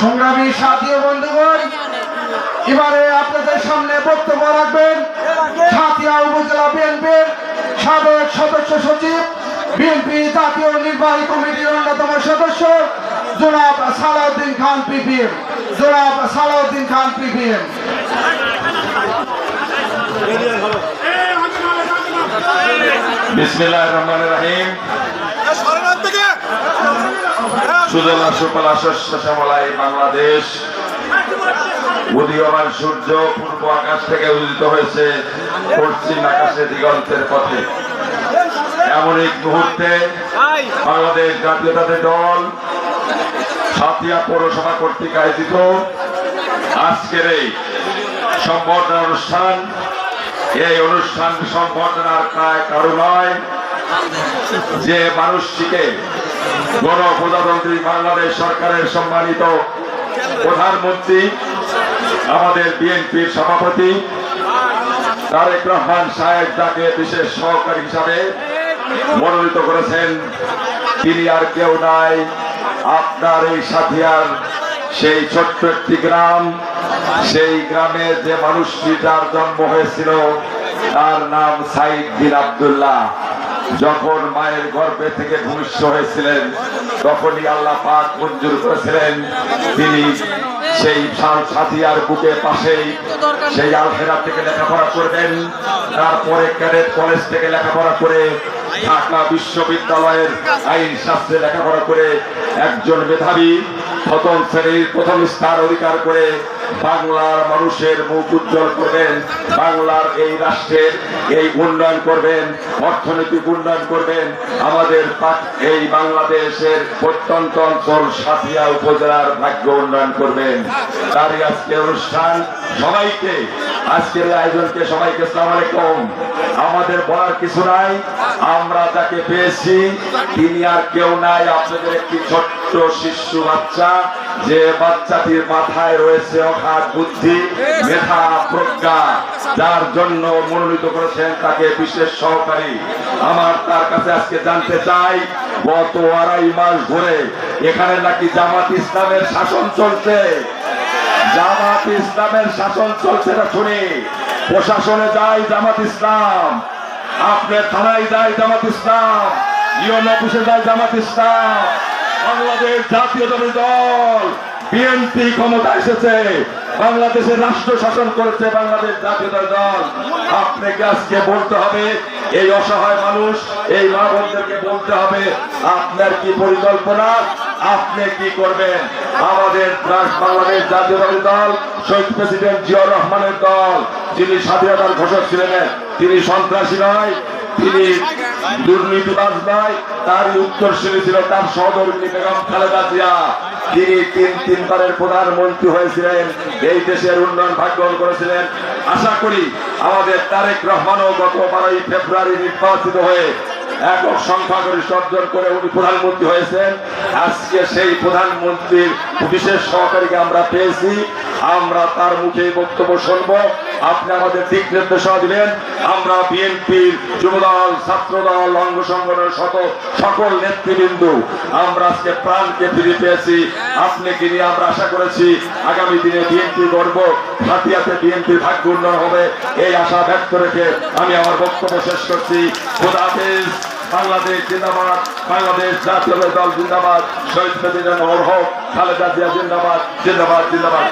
সংগ্রামী সাথী ও বন্ধুগণ, এবারে আপনাদের সামনে বক্তব্য রাখবেন সাতিয়া উপজেলা বিএনপির সাবেক সদস্য সচিব, বিএনপি জাতীয় নির্বাহী কমিটির অন্যতম সদস্য জনাব সালাউদ্দিন খান পিপিএম। জনাব সালাউদ্দিন খান পিপিএম। বিসমিল্লাহির রহমানির রহিম। সুজলা সুফলা শস্য শ্যামলায় বাংলাদেশ। উদীয়মান সূর্য পূর্ব আকাশ থেকে উদিত হয়েছে পশ্চিম আকাশে দিগন্তের পথে। এমন এক মুহূর্তে বাংলাদেশ জাতীয়তাবাদী দল সাতিয়া পৌরসভা কর্তৃক আয়োজিত আজকের এই সম্বর্ধনা অনুষ্ঠান, এই অনুষ্ঠান সম্বর্ধনার কারণ নয় যে মানুষটিকে গণপ্রজাতন্ত্রী বাংলাদেশ সরকারের সম্মানিত প্রধানমন্ত্রী, আমাদের বিএনপির সভাপতি তারেক রহমান সাহেব যাকে বিশেষ সহকারী হিসাবে মনোনীত করেছেন, তিনি আর কেউ নাই, আপনার এই সাথিয়ার সেই ছোট্ট একটি গ্রাম। সেই গ্রামে যে মানুষটি যার জন্ম হয়েছিল তার নাম সাইদ বিন আব্দুল্লাহ। যখন মায়ের গর্ভে থেকে ভূমিষ্ঠ হয়েছিলেন তখনই আল্লাহ পাক মঞ্জুর করেছিলেন তিনি সেই সাথিয়ার বুকের পাশেই সেই আলফেরা থেকে লেখাপড়া করবেন। তারপরে ক্যাডেট কলেজ থেকে লেখাপড়া করে ঢাকা বিশ্ববিদ্যালয়ের আইন শাস্ত্রে লেখাপড়া করে একজন মেধাবী প্রথম শ্রেণীর প্রথম স্থান অধিকার করে বাংলার মানুষের মুখ উজ্জ্বল করবেন, বাংলার এই রাষ্ট্রের এই উন্নয়ন করবেন, অর্থনৈতিক উন্নয়ন করবেন, আমাদের এই বাংলাদেশের প্রত্যন্ত অঞ্চল সাথিয়া উপজেলার ভাগ্য উন্নয়ন করবেন। তারই আজকের অনুষ্ঠান। সবাইকে আজকের আয়োজনকে সবাইকে আসসালামু আলাইকুম। আমাদের বলার কিছু নাই, আমরা যাকে পেয়েছি তিনি আর কেউ নাই, আপনাদের একটি ছোট্ট শিশু বাচ্চা, যে বাচ্চাটির মাথায় রয়েছে অগাধ বুদ্ধি, মেধা, প্রজ্ঞা, যার জন্য মনোনীত করেছেন তাকে বিশেষ সহকারী। আমার তার কাছে আজকে জানতে চাই, গত 2.5 মাস ধরে এখানে নাকি জামাত ইসলামের শাসন চলছে। জামাত ইসলামের শাসন চলছে না শুনি। প্রশাসনে যায় জামাত ইসলাম, আপনার থানায় যায় জামাত ইসলাম, ইউএন অফিসে যায় জামাত ইসলাম। বাংলাদেশ জাতীয়তাবাদী দল বিএনপি ক্ষমতা এসেছে, বাংলাদেশের রাষ্ট্র শাসন করেছে বাংলাদেশ জাতীয়তাবাদী দল। আপনাকে আজকে বলতে হবে, এই অসহায় মানুষ, এই মা বোনদেরকে বলতে হবে আপনার কি পরিকল্পনা, আপনি কি করবেন। আমাদের বাংলাদেশ জাতীয়তাবাদী দল শহীদ প্রেসিডেন্ট জিয়াউর রহমানের দল, যিনি স্বাধীনতার ঘোষক ছিলেন, তিনি সন্ত্রাসী নয়, তিনি দুর্নীতিবাজ নয়, তারই উত্তরসূরি ছিল তার সহধর্মিণী বেগম খালেদা জিয়া। তিনি তিনবারের প্রধানমন্ত্রী হয়েছিলেন, এই দেশের উন্নয়ন ভাগ্যবান করেছিলেন। আশা করি আমাদের তারেক রহমানও গত 12 ফেব্রুয়ারি নির্বাচিত হয়ে একক সংখ্যাগরিষ্ঠ অর্জন করে উনি প্রধানমন্ত্রী হয়েছেন। আজকে সেই প্রধানমন্ত্রীর বিশেষ সহকারীকে আমরা পেয়েছি, আমরা তার মুখে বক্তব্য শুনব, আপনি আমাদের দিক নির্দেশনা দিবেন। আমরা বিএনপির যুবদল, ছাত্রদল, অঙ্গ সংগঠনের সকল নেতৃবৃন্দ আমরা আজকে প্রাণকে ফিরে পেয়েছি। আপনাকে নিয়ে আমরা আশা করেছি আগামী দিনে বিএনপি গর্ব, সাথিয়াতে বিএনপির ভাগ্য উন্নয়ন হবে, এই আশা ব্যক্ত রেখে আমি আমার বক্তব্য শেষ করছি। খোদা হাফেজ। বাংলাদেশ জিন্দাবাদ, বাংলাদেশ জাতীয় দল জিন্দাবাদ, শহীদ প্রেসিডেন্ট খালেদা জিয়া জিন্দাবাদ, জিন্দাবাদ, জিন্দাবাদ।